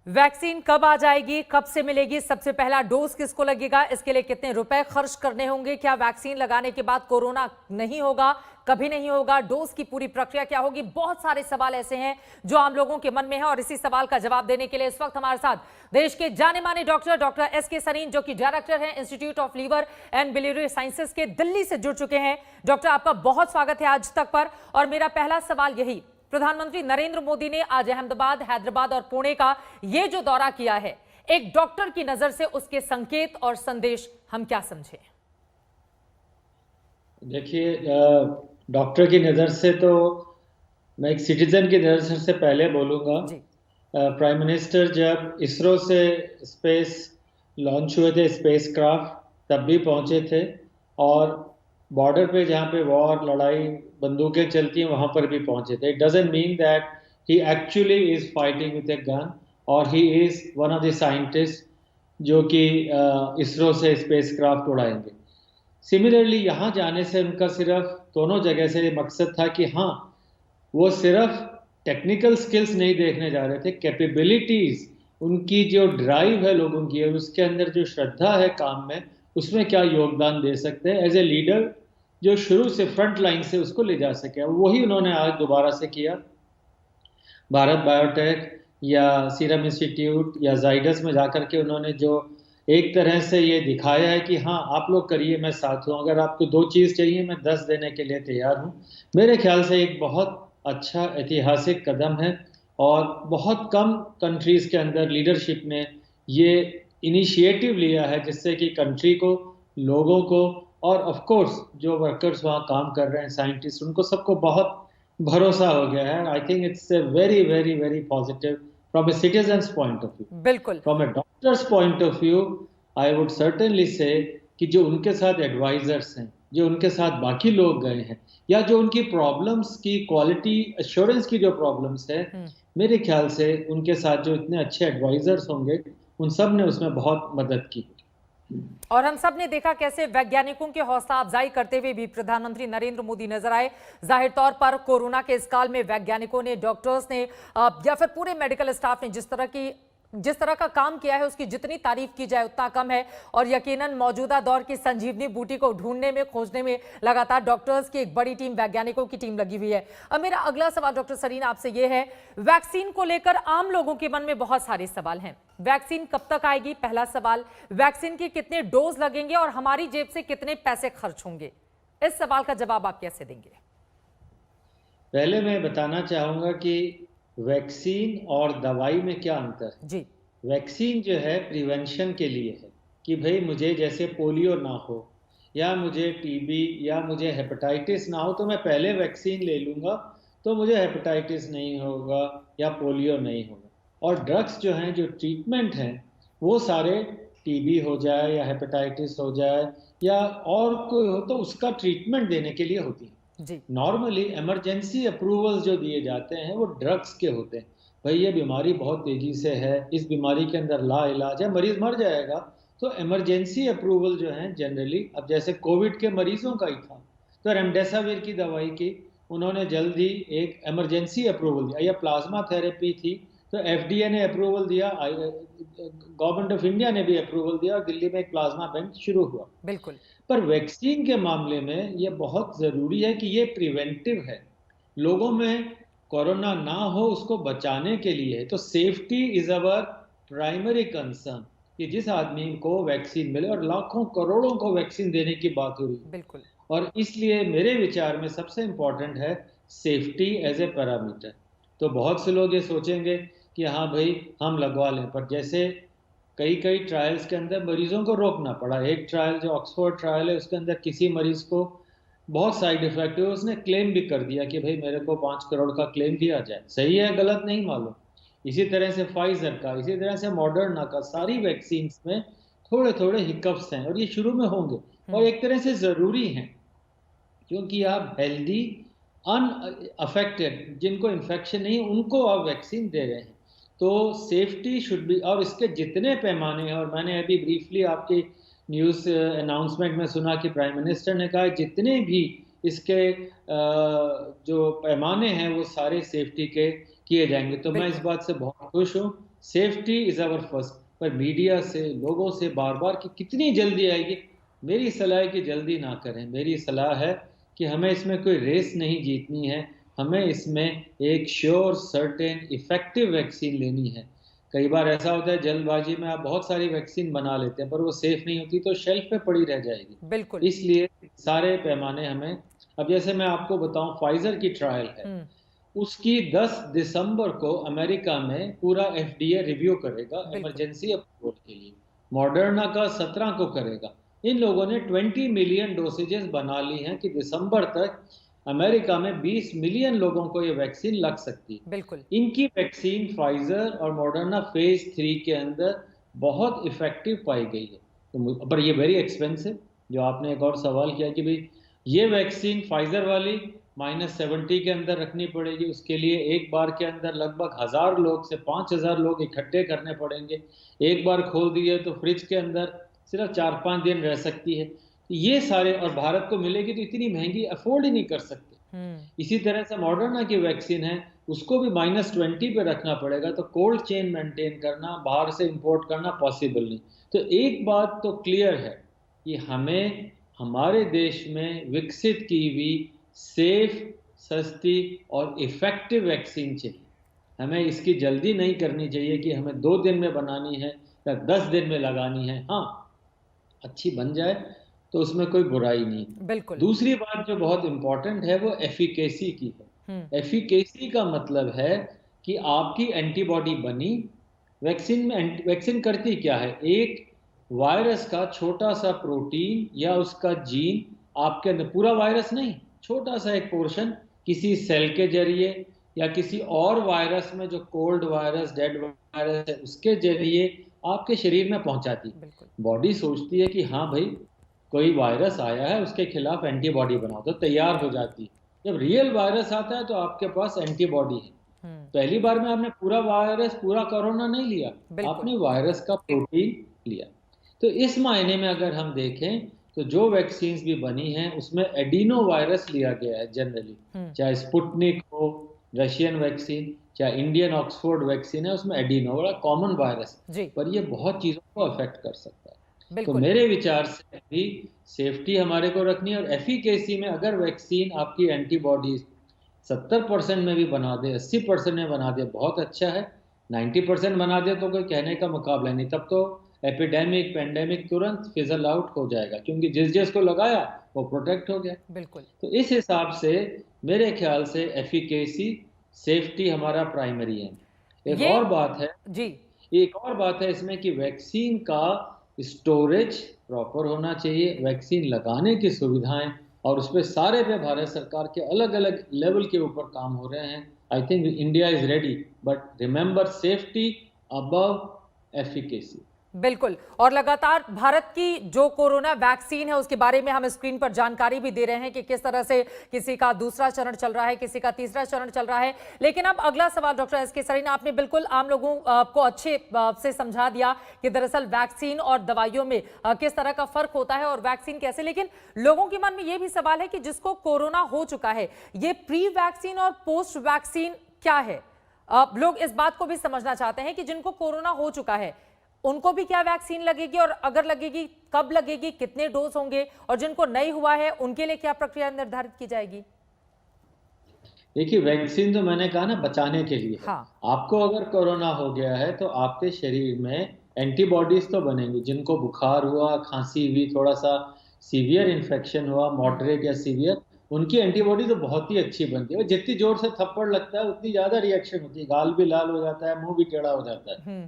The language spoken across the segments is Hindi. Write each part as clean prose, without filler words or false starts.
वैक्सीन कब आ जाएगी, कब से मिलेगी, सबसे पहला डोज किसको लगेगा, इसके लिए कितने रुपए खर्च करने होंगे, क्या वैक्सीन लगाने के बाद कोरोना नहीं होगा, कभी नहीं होगा, डोज की पूरी प्रक्रिया क्या होगी। बहुत सारे सवाल ऐसे हैं जो आम लोगों के मन में है और इसी सवाल का जवाब देने के लिए इस वक्त हमारे साथ देश के जाने माने डॉक्टर एस.के. सरीन, जो कि डायरेक्टर हैं Institute of Liver and Biliary Sciences के, दिल्ली से जुड़ चुके हैं। डॉक्टर, आपका बहुत स्वागत है आज तक पर। और मेरा पहला सवाल यही, प्रधानमंत्री नरेंद्र मोदी ने आज अहमदाबाद, हैदराबाद और पुणे का ये जो दौरा किया है, एक डॉक्टर की नजर से उसके संकेत और संदेश हम क्या समझे? देखिए, डॉक्टर की नज़र से तो मैं एक सिटीजन की नज़र से पहले बोलूँगा। जी। प्राइम मिनिस्टर जब इसरो से स्पेस लॉन्च हुए थे, स्पेस क्राफ्ट, तब भी पहुँचे थे। और बॉर्डर पे जहाँ पे वॉर, लड़ाई, बंदूकें चलती हैं, वहाँ पर भी पहुँचे थे। It doesn't mean that he actually is fighting with a gun, और he is one of the scientist जो कि इसरो से स्पेस क्राफ्ट उड़ाएंगे। सिमिलरली यहाँ जाने से उनका सिर्फ दोनों जगह से मकसद था कि हाँ, वो सिर्फ टेक्निकल स्किल्स नहीं देखने जा रहे थे, कैपेबिलिटीज, उनकी जो ड्राइव है लोगों की, और उसके अंदर जो श्रद्धा है काम में, उसमें क्या योगदान दे सकते हैं एज ए लीडर, जो शुरू से फ्रंट लाइन से उसको ले जा सके। वही उन्होंने आज दोबारा से किया। भारत बायोटेक या सीरम इंस्टीट्यूट या जाइडस में जाकर के उन्होंने जो एक तरह से ये दिखाया है कि हाँ, आप लोग करिए, मैं साथ हूँ, अगर आपको 2 चीज़ चाहिए मैं 10 देने के लिए तैयार हूँ। मेरे ख्याल से एक बहुत अच्छा ऐतिहासिक कदम है, और बहुत कम कंट्रीज़ के अंदर लीडरशिप ने ये इनिशिएटिव लिया है, जिससे कि कंट्री को, लोगों को, और ऑफ कोर्स जो वर्कर्स वहाँ काम कर रहे हैं, साइंटिस्ट, उनको सबको बहुत भरोसा हो गया है। I think it's a very very very positive from a citizen's point of view. बिल्कुल। From a doctor's point of view, I would certainly say कि जो उनके साथ एडवाइजर्स हैं, जो उनके साथ बाकी लोग गए हैं, या जो उनकी प्रॉब्लम्स की क्वालिटी एश्योरेंस की जो प्रॉब्लम्स है, मेरे ख्याल से उनके साथ जो इतने अच्छे एडवाइजर्स होंगे, उन सब ने उसमें बहुत मदद की। और हम सब ने देखा कैसे वैज्ञानिकों की हौसला अफजाई करते हुए भी प्रधानमंत्री नरेंद्र मोदी नजर आए। जाहिर तौर पर कोरोना के इस काल में वैज्ञानिकों ने, डॉक्टर्स ने या फिर पूरे मेडिकल स्टाफ ने जिस तरह का काम किया है, उसकी जितनी तारीफ की जाए उतना कम है। और यकीनन मौजूदा दौर की संजीवनी बूटी को ढूंढने में, खोजने में लगातार डॉक्टर्स की एक बड़ी टीम, वैज्ञानिकों की टीम लगी हुई है। अब मेरा अगला सवाल डॉक्टर सरीन आपसे यह है, वैक्सीन को लेकर आम लोगों के मन में बहुत सारे सवाल हैं। वैक्सीन कब तक आएगी, पहला सवाल। वैक्सीन के कितने डोज लगेंगे और हमारी जेब से कितने पैसे खर्च होंगे, इस सवाल का जवाब आप कैसे देंगे? पहले मैं बताना चाहूंगा कि वैक्सीन और दवाई में क्या अंतर है। जी। वैक्सीन जो है प्रिवेंशन के लिए है, कि भाई मुझे जैसे पोलियो ना हो, या मुझे टीबी या मुझे हेपेटाइटिस ना हो, तो मैं पहले वैक्सीन ले लूँगा, तो मुझे हेपेटाइटिस नहीं होगा या पोलियो नहीं होगा। और ड्रग्स जो हैं, जो ट्रीटमेंट हैं, वो सारे टीबी हो जाए या हेपेटाइटिस हो जाए या और कोई हो, तो उसका ट्रीटमेंट देने के लिए होती है। जी। नॉर्मली इमरजेंसी अप्रूवल्स जो दिए जाते हैं वो ड्रग्स के होते हैं। भाई ये बीमारी बहुत तेजी से है, इस बीमारी के अंदर ला इलाज है, मरीज मर जाएगा, तो इमरजेंसी अप्रूवल जो है जनरली, अब जैसे कोविड के मरीजों का ही था, तो रेमडेसिविर की दवाई की उन्होंने जल्द ही एक इमरजेंसी अप्रूवल दिया। या प्लाज्मा थेरेपी थी, तो एफडीए ने अप्रूवल दिया, गवर्नमेंट ऑफ इंडिया ने भी अप्रूवल दिया, और दिल्ली में एक प्लाज्मा बैंक शुरू हुआ। बिल्कुल। पर वैक्सीन के मामले में ये बहुत ज़रूरी है कि ये प्रिवेंटिव है, लोगों में कोरोना ना हो उसको बचाने के लिए। तो safety is our primary concern, कि जिस आदमी को वैक्सीन मिले, और लाखों करोड़ों को वैक्सीन देने की बात हो रही है, बिल्कुल। और इसलिए मेरे विचार में सबसे इम्पोर्टेंट है सेफ्टी एज ए पैरामीटर। तो बहुत से लोग ये सोचेंगे कि हाँ भाई हम लगवा लें, पर जैसे कई कई ट्रायल्स के अंदर मरीजों को रोकना पड़ा। एक ट्रायल जो ऑक्सफोर्ड ट्रायल है, उसके अंदर किसी मरीज को बहुत साइड इफेक्ट हुए, उसने क्लेम भी कर दिया कि भाई मेरे को 5 करोड़ का क्लेम दिया जाए। सही है गलत नहीं मालूम। इसी तरह से फाइजर का, इसी तरह से मॉडर्ना का, सारी वैक्सीन में थोड़े थोड़े हिकअप्स हैं, और ये शुरू में होंगे, और एक तरह से ज़रूरी हैं, क्योंकि आप हेल्दी, अनअफेक्टेड, जिनको इन्फेक्शन नहीं, उनको आप वैक्सीन दे रहे हैं। तो सेफ्टी शुड बी, और इसके जितने पैमाने हैं, और मैंने अभी ब्रीफली आपकी न्यूज़ अनाउंसमेंट में सुना कि प्राइम मिनिस्टर ने कहा जितने भी इसके जो पैमाने हैं वो सारे सेफ्टी के किए जाएंगे। तो मैं इस बिल्कुल। बात से बहुत खुश हूँ। Safety is our first. पर मीडिया से, लोगों से बार बार कि कितनी जल्दी आएगी, मेरी सलाह है कि जल्दी ना करें। मेरी सलाह है कि हमें इसमें कोई रेस नहीं जीतनी है, हमें इसमें एक श्योर, सर्टेन, इफेक्टिव वैक्सीन लेनी है। कई बार ऐसा होता है जल्दबाजी में आप बहुत सारी वैक्सीन बना लेते हैं, पर वो सेफ नहीं होती तो शेल्फ पे पड़ी रह जाएगी। बिल्कुल। इसलिए सारे पैमाने हमें, अब जैसे मैं आपको बताऊं, फाइजर की ट्रायल है, हम्म। उसकी 10 दिसंबर को अमेरिका में पूरा एफडीए रिव्यू करेगा बिल्कुल। इमरजेंसी अप्रूवल के लिए। मॉडर्ना का 17 को करेगा। इन लोगों ने 20 मिलियन डोसेजेस बना ली हैं कि दिसंबर तक अमेरिका में 20 मिलियन लोगों को ये वैक्सीन लग सकती है। बिल्कुल। इनकी वैक्सीन फाइजर और मॉडर्ना फेज 3 के अंदर बहुत इफेक्टिव पाई गई है। तो पर ये वेरी एक्सपेंसिव। जो आपने एक और सवाल किया कि भाई ये वैक्सीन फाइजर वाली -70 के अंदर रखनी पड़ेगी, उसके लिए एक बार के अंदर लगभग 1000 लोग से 5000 लोग इकट्ठे करने पड़ेंगे। एक बार खोल दिए तो फ्रिज के अंदर सिर्फ 4-5 दिन रह सकती है। ये सारे, और भारत को मिलेगी तो इतनी महंगी अफोर्ड ही नहीं कर सकते। इसी तरह से मॉडर्ना की वैक्सीन है, उसको भी -20 पे रखना पड़ेगा, तो कोल्ड चेन मेंटेन करना, बाहर से इंपोर्ट करना पॉसिबल नहीं। तो एक बात तो क्लियर है कि हमें हमारे देश में विकसित की हुई सेफ, सस्ती और इफेक्टिव वैक्सीन चाहिए। हमें इसकी जल्दी नहीं करनी चाहिए कि हमें 2 दिन में बनानी है या 10 दिन में लगानी है। हाँ, अच्छी बन जाए तो उसमें कोई बुराई नहीं। बिल्कुल। दूसरी बात जो बहुत इंपॉर्टेंट है वो एफिकेसी की हम्म। है। एफिकेसी का मतलब है कि आपकी एंटीबॉडी बनी। वैक्सीन में वैक्सीन करती क्या है, एक वायरस का छोटा सा प्रोटीन या उसका जीन आपके अंदर, पूरा वायरस नहीं, छोटा सा एक पोर्शन किसी सेल के जरिए या किसी और वायरस में, जो कोल्ड वायरस, डेड वायरस है, उसके जरिए आपके शरीर में पहुंचाती। बिल्कुल। बॉडी सोचती है कि हाँ भाई कोई वायरस आया है, उसके खिलाफ एंटीबॉडी बनाओ, तो तैयार हो जाती है। जब रियल वायरस आता है तो आपके पास एंटीबॉडी है। पहली बार में आपने पूरा वायरस, पूरा कोरोना नहीं लिया, बिल्कुल। आपने वायरस का प्रोटीन लिया। तो इस मायने में अगर हम देखें तो जो वैक्सीन्स भी बनी हैं उसमें एडिनो वायरस लिया गया है जनरली। चाहे स्पुतनिक हो, रशियन वैक्सीन, चाहे इंडियन ऑक्सफोर्ड वैक्सीन है, उसमें एडिनो बड़ा कॉमन वायरस है, जी। पर ये बहुत चीज़ों को अफेक्ट कर सकता है। तो बिल्कुल। मेरे विचार से भी सेफ्टी हमारे को रखनी है, और एफिकेसी में अगर वैक्सीन आपकी एंटीबॉडीज 70% में भी बना दे, 80% में बना दे, बहुत अच्छा है। 90% बना दे तो कोई कहने का मुकाबला नहीं, तब तो एपिडेमिक, पेंडेमिक तुरंत फिजल आउट हो जाएगा, क्योंकि जिस जिस को लगाया वो प्रोटेक्ट हो गया। बिल्कुल। तो इस हिसाब से मेरे ख्याल से एफिकेसी, सेफ्टी हमारा प्राइमरी है। एक ये और बात है, जी। एक और बात है इसमें कि वैक्सीन का स्टोरेज प्रॉपर होना चाहिए, वैक्सीन लगाने की सुविधाएं, और उस पर सारे पे भारत सरकार के अलग अलग लेवल के ऊपर काम हो रहे हैं। I think India is ready, but remember safety above efficacy. बिल्कुल। और लगातार भारत की जो कोरोना वैक्सीन है उसके बारे में हम स्क्रीन पर जानकारी भी दे रहे हैं कि किस तरह से किसी का दूसरा चरण चल रहा है, किसी का तीसरा चरण चल रहा है। लेकिन अब अगला सवाल डॉक्टर एस के सरीन, आपने बिल्कुल आम लोगों को अच्छे से समझा दिया कि दरअसल वैक्सीन और दवाइयों में किस तरह का फर्क होता है और वैक्सीन कैसे। लेकिन लोगों के मन में यह भी सवाल है कि जिसको कोरोना हो चुका है, ये प्री वैक्सीन और पोस्ट वैक्सीन क्या है? लोग इस बात को भी समझना चाहते हैं कि जिनको कोरोना हो चुका है उनको भी क्या वैक्सीन लगेगी, और अगर लगेगी कब लगेगी, कितने डोज होंगे, और जिनको नहीं हुआ है उनके लिए क्या प्रक्रिया निर्धारित की जाएगी? देखिए, वैक्सीन तो मैंने कहा ना बचाने के लिए है। हाँ। आपको अगर कोरोना हो गया है तो आपके शरीर में एंटीबॉडीज तो बनेंगी। जिनको बुखार हुआ, खांसी हुई, थोड़ा सा सीवियर इन्फेक्शन हुआ, मॉडरेट या सीवियर, उनकी एंटीबॉडी तो बहुत ही अच्छी बनती है। जितनी जोर से थप्पड़ लगता है उतनी ज्यादा रिएक्शन होती है, गाल भी लाल हो जाता है, मुंह भी टेढ़ा हो जाता है।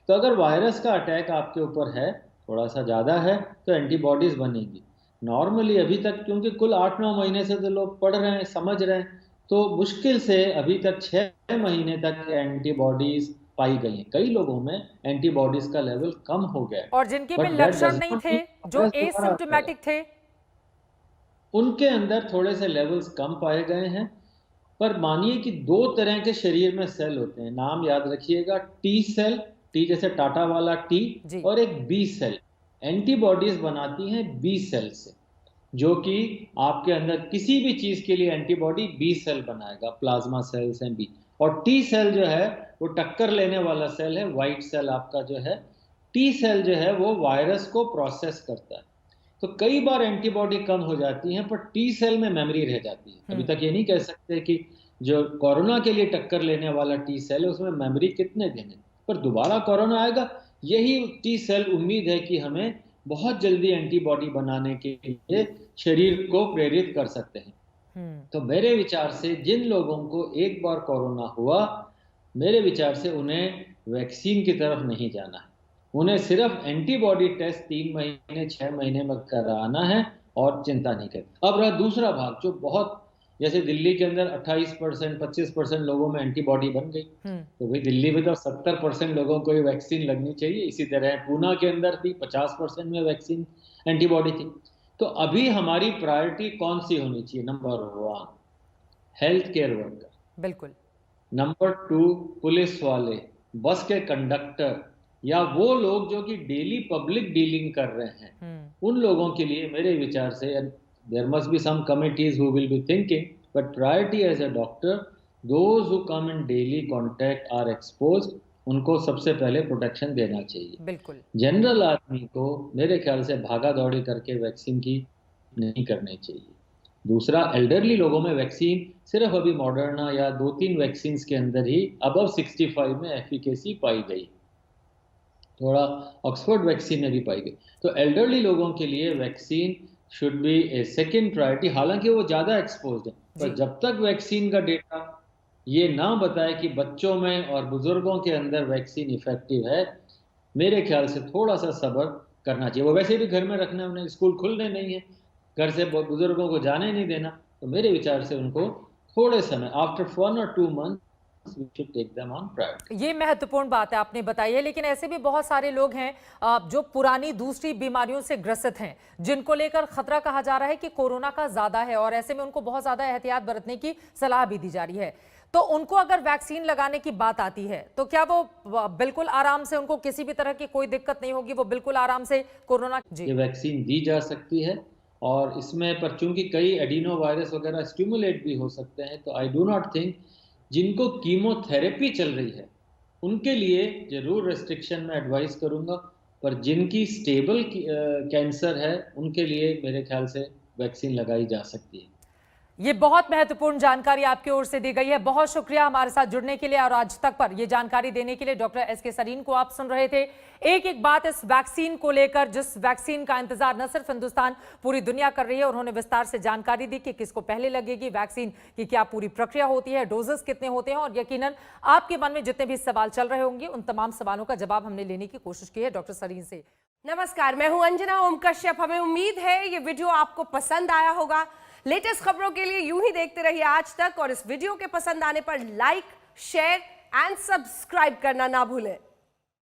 तो अगर वायरस का अटैक आपके ऊपर है, थोड़ा सा ज़्यादा है, तो एंटीबॉडीज़ बनेंगी। नॉर्मली अभी तक, क्योंकि कुल 8-9 महीने से तो लोग पढ़ रहे हैं, समझ रहे हैं, तो मुश्किल से अभी तक 6 महीने तक एंटीबॉडीज़ पाई गई हैं। कई लोगों में एंटीबॉडीज़ का लेवल कम हो गया है, और जिनके में बट दैट लक्षण डज नहीं नॉट थे, मीन जो वायरस दोबारा आ जाएगा। एसिम्प्टोमेटिक थे, उनके अंदर थोड़े से लेवल्स कम पाए गए हैं। पर मानिए कि 2 तरह के शरीर में सेल होते हैं, नाम याद रखिएगा, टी सेल, टी जैसे टाटा वाला टी, जी। और एक बी सेल। एंटीबॉडीज बनाती हैं बी सेल से, जो कि आपके अंदर किसी भी चीज के लिए एंटीबॉडी बी सेल बनाएगा, प्लाज्मा सेल्स हैं बी। और टी सेल जो है वो टक्कर लेने वाला सेल है, व्हाइट सेल आपका जो है। टी सेल जो है वो वायरस को प्रोसेस करता है। तो कई बार एंटीबॉडी कम हो जाती है, पर टी सेल में मेमोरी रह जाती है। अभी तक ये नहीं कह सकते कि जो कोरोना के लिए टक्कर लेने वाला टी सेल है उसमें मेमोरी कितने दिन है, पर दोबारा कोरोना आएगा, यही टी सेल उम्मीद है कि हमें बहुत जल्दी एंटीबॉडी बनाने के लिए शरीर को प्रेरित कर सकते हैं। तो मेरे विचार से जिन लोगों को एक बार कोरोना हुआ, मेरे विचार से उन्हें वैक्सीन की तरफ नहीं जाना है। उन्हें सिर्फ एंटीबॉडी टेस्ट 3 महीने 6 महीने में कराना है और चिंता नहीं करनी। अब रहा दूसरा भाग, जो बहुत, जैसे दिल्ली के अंदर 28% 25% लोगों में एंटीबॉडी बन गई, तो भाई दिल्ली में तो 70% लोगों को ये वैक्सीन लगनी चाहिए। इसी तरह पूना के अंदर थी, 50% में वैक्सीन एंटीबॉडी थी। तो अभी हमारी प्रायोरिटी कौन सी होनी चाहिए? नंबर 1 हेल्थ केयर वर्कर, बिल्कुल। नंबर 2 पुलिस वाले, बस के कंडक्टर, या वो लोग जो कि डेली पब्लिक डीलिंग कर रहे हैं, उन लोगों के लिए मेरे विचार से there must be some committees who will be thinking, but priority as a doctor, those who come in daily contact are exposed, उनको सबसे पहले प्रोटेक्शन देना चाहिए। बिल्कुल। जनरल आदमी को मेरे ख्याल से भागा दौड़ी करके वैक्सीन की नहीं करनी चाहिए। दूसरा, एल्डरली लोगों में वैक्सीन सिर्फ अभी मॉडर्ना या 2-3 वैक्सीन के अंदर ही अबव 65 में एफिकेसी पाई गई, थोड़ा ऑक्सफोर्ड वैक्सीन में भी पाई गई। तो एल्डरली लोगों के लिए vaccine should be A second priority, हालांकि वो ज़्यादा एक्सपोज्ड है। पर जब तक वैक्सीन का डेटा ये ना बताए कि बच्चों में और बुजुर्गों के अंदर वैक्सीन इफेक्टिव है, मेरे ख्याल से थोड़ा सा सब्र करना चाहिए। वो वैसे भी घर में रखना, उन्हें स्कूल खुलने नहीं है, घर से बुजुर्गों को जाने नहीं देना, तो मेरे विचार से उनको थोड़े समय, after 1 or 2 months, we should take them on priority। ये महत्वपूर्ण बात है आपने बताई है, लेकिन ऐसे भी बहुत सारे लोग हैं जो पुरानी दूसरी बीमारियों से ग्रसित हैं, जिनको लेकर खतरा कहा जा रहा है कि कोरोना का ज्यादा है, और ऐसे में उनको बहुत ज्यादा एहतियात बरतने की सलाह भी दी जा रही है। तो उनको अगर वैक्सीन लगाने की बात आती है तो क्या वो बिल्कुल आराम से, उनको किसी भी तरह की कोई दिक्कत नहीं होगी, वो बिल्कुल आराम से कोरोना ये वैक्सीन दी जा सकती है, और इसमें पर चूंकि कई एडिनो वायरस वगैरह स्टिमुलेट भी हो सकते हैं, तो आई डू नॉट थिंक जिनको कीमोथेरेपी चल रही है उनके लिए जरूर रेस्ट्रिक्शन में एडवाइस करूंगा, पर जिनकी स्टेबल कैंसर है उनके लिए मेरे ख्याल से वैक्सीन लगाई जा सकती है। ये बहुत महत्वपूर्ण जानकारी आपकी ओर से दी गई है। बहुत शुक्रिया हमारे साथ जुड़ने के लिए और आज तक पर ये जानकारी देने के लिए। Doctor S K. सरीन को आप सुन रहे थे। एक एक बात इस वैक्सीन को लेकर, जिस वैक्सीन का इंतजार न सिर्फ हिंदुस्तान, पूरी दुनिया कर रही है। उन्होंने विस्तार से जानकारी दी कि किसको पहले लगेगी वैक्सीन की, क्या पूरी प्रक्रिया होती है, डोजेस कितने होते हैं, और यकीनन आपके मन में जितने भी सवाल चल रहे होंगे उन तमाम सवालों का जवाब हमने लेने की कोशिश की है डॉक्टर सरीन से। नमस्कार, मैं हूं अंजना ओम कश्यप। हमें उम्मीद है ये वीडियो आपको पसंद आया होगा। लेटेस्ट खबरों के लिए यूं ही देखते रहिए आज तक, और इस वीडियो के पसंद आने पर लाइक, शेयर एंड सब्सक्राइब करना ना भूलें।